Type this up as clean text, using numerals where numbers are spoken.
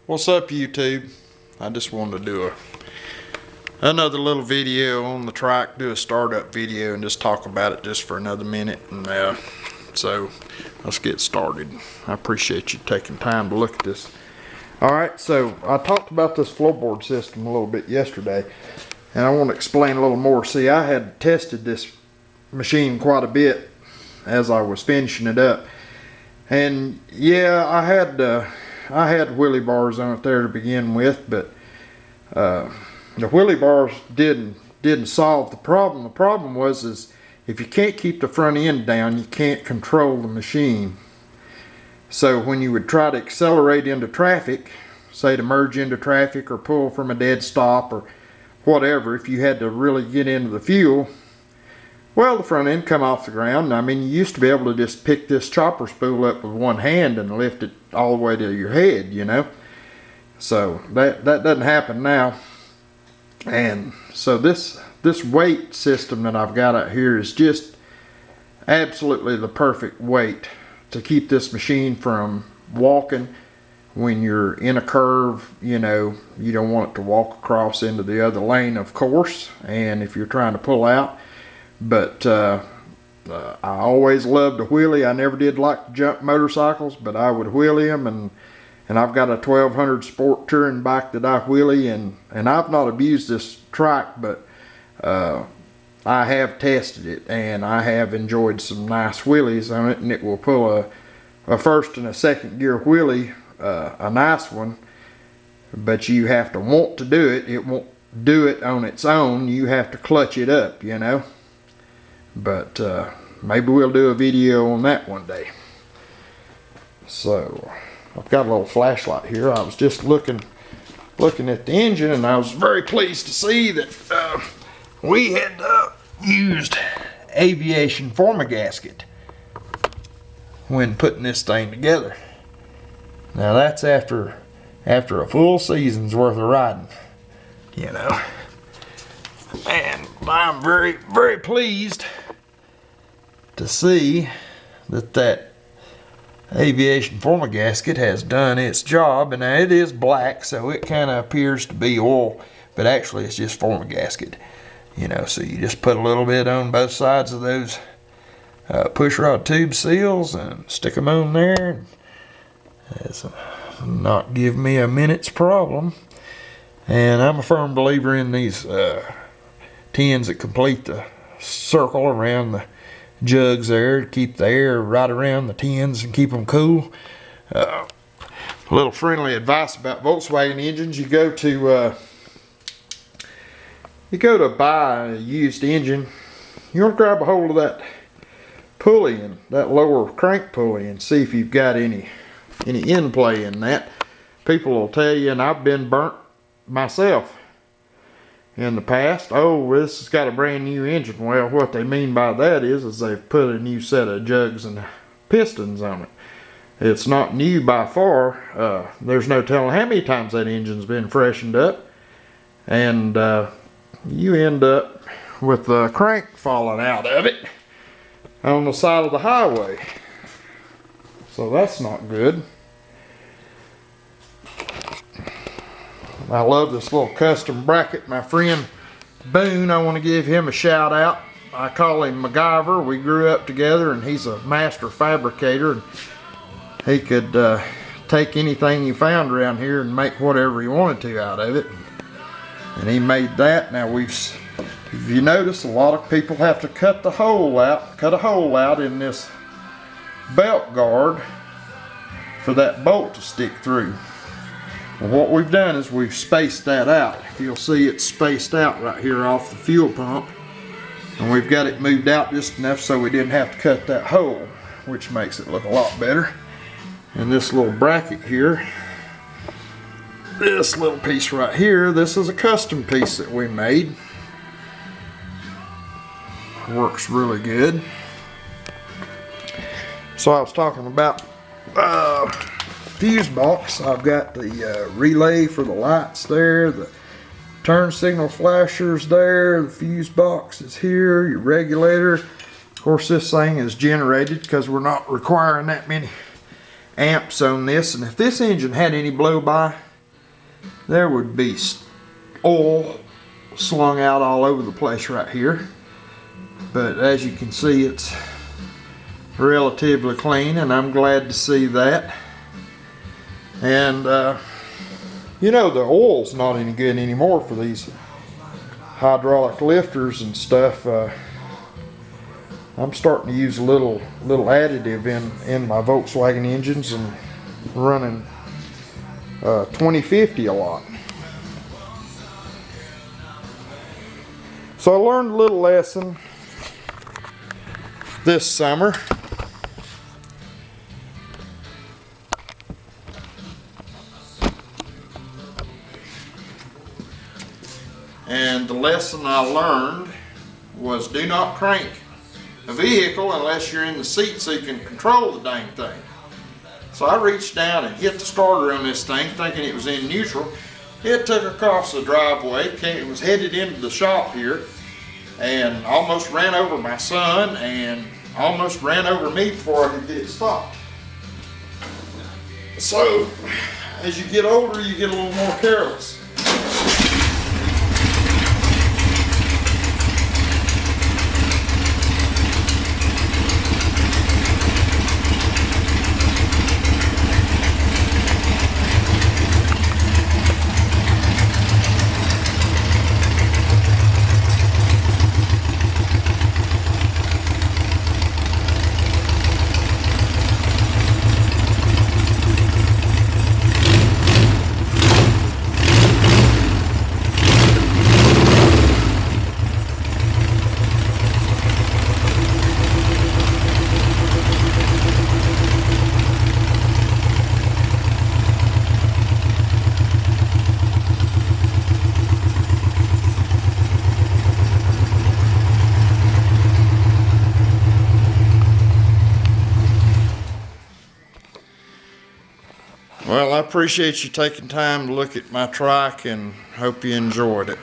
What's up, YouTube? I just wanted to do another little video on the trike, do a startup video and just talk about it just for another minute. And so let's get started. I appreciate you taking time to look at this. Alright, so I talked about this floorboard system a little bit yesterday, and I want to explain a little more. See, I had tested this machine quite a bit as I was finishing it up, and yeah, I had wheelie bars on it there to begin with, but the wheelie bars didn't solve the problem. The problem was if you can't keep the front end down, you can't control the machine. So when you would try to accelerate into traffic, say to merge into traffic or pull from a dead stop or whatever, if you had to really get into the fuel, well, the front end come off the ground. I mean, you used to be able to just pick this chopper spool up with one hand and lift it all the way to your head, you know. So that doesn't happen now. And so this weight system that I've got out here is just absolutely the perfect weight to keep this machine from walking when you're in a curve. You know, you don't want it to walk across into the other lane, of course, and if you're trying to pull out. But I always loved a wheelie. I never did like to jump motorcycles, but I would wheelie them, and I've got a 1200 sport touring bike that I wheelie, and I've not abused this trike, but I have tested it, and I have enjoyed some nice wheelies on it, and it will pull a first and a second gear wheelie, a nice one, but you have to want to do it. It won't do it on its own. You have to clutch it up, you know. But maybe we'll do a video on that one day. So I've got a little flashlight here. I was just looking at the engine, and I was very pleased to see that we had used aviation former gasket when putting this thing together. Now that's after a full season's worth of riding, you know. And I'm very, very pleased to see that aviation former gasket has done its job. And it is black, so it kind of appears to be oil, but actually it's just former gasket, you know. So you just put a little bit on both sides of those push rod tube seals and stick them on there. It's not give me a minute's problem. And I'm a firm believer in these tins that complete the circle around the jugs there to keep the air right around the tins and keep them cool. A little friendly advice about Volkswagen engines: you go to buy a used engine, you want to grab a hold of that pulley, and that lower crank pulley, and see if you've got any end play in that. People will tell you, and I've been burnt myself in the past, oh, this has got a brand new engine. Well, what they mean by that is they've put a new set of jugs and pistons on it. It's not new by far. There's no telling how many times that engine's been freshened up, and you end up with the crank falling out of it on the side of the highway. So that's not good. I love this little custom bracket. My friend Boone, I want to give him a shout out. I call him MacGyver. We grew up together, and he's a master fabricator. And he could take anything he found around here and make whatever he wanted to out of it. And he made that. Now if you notice, a lot of people have to cut a hole out in this belt guard for that bolt to stick through. Well, what we've done is we've spaced that out. If you'll see, it's spaced out right here off the fuel pump, and we've got it moved out just enough so we didn't have to cut that hole, which makes it look a lot better. And this little bracket here, this little piece right here, this is a custom piece that we made. Works really good. So I was talking about fuse box. I've got the relay for the lights there, the turn signal flashers there, the fuse box is here, your regulator. Of course, this thing is generated because we're not requiring that many amps on this. And if this engine had any blow by, there would be oil slung out all over the place right here. But as you can see, it's relatively clean, and I'm glad to see that. And you know, the oil's not any good anymore for these hydraulic lifters and stuff. I'm starting to use a little additive in my Volkswagen engines and running 2050 a lot. So I learned a little lesson this summer. And the lesson I learned was do not crank a vehicle unless you're in the seat so you can control the dang thing. So I reached down and hit the starter on this thing thinking it was in neutral. It took across the driveway, it was headed into the shop here, and almost ran over my son and almost ran over me before I could get it stopped. So as you get older, you get a little more careless. Well, I appreciate you taking time to look at my trike and hope you enjoyed it.